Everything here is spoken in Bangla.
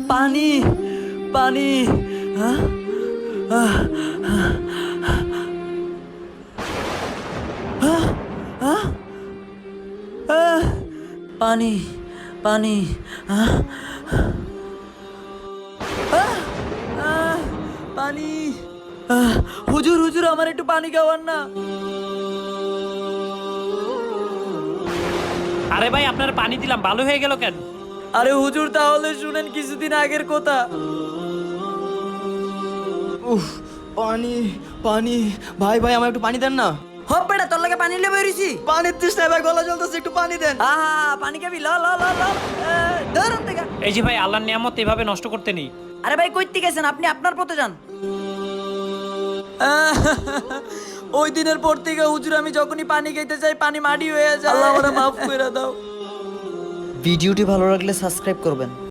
পানি পানি হ্যাঁ? আহ, আহ, আহ, আহ, পানি পানি আহ, আহ, আহ, পানি হুজুর হুজুর আমার একটু পানি খাওয়ান না। আরে ভাই, আপনার পানি দিলাম, ভালো হয়ে গেল কেন? আরে হুজুর তাহলে শুনেন কিছুদিন আগের কথা। উফ, পানি পানি। ভাই ভাই আমার একটু পানি দেন না। হপ বেটা তোর লাগে পানি লেবে রইছি। পানির তৃষ্ণায় ভাই গলা জ্বলতেছে, একটু পানি দেন। পানি খাবি ল ল ল ল ধরুন থেকে। এই যে ভাই, আল্লাহর নিয়ামত এভাবে নষ্ট করতে নেই। আরে ভাই কইতে গেছেন আপনি, আপনার পথে যান। ওই দিনের পর থেকে হুজুর আমি যখনই পানি খাইতে চাই পানি মাটি হয়ে যায়। আল্লাহ আমারে মাফ করে দাও। ভিডিওটি ভালো লাগলে সাবস্ক্রাইব করবেন।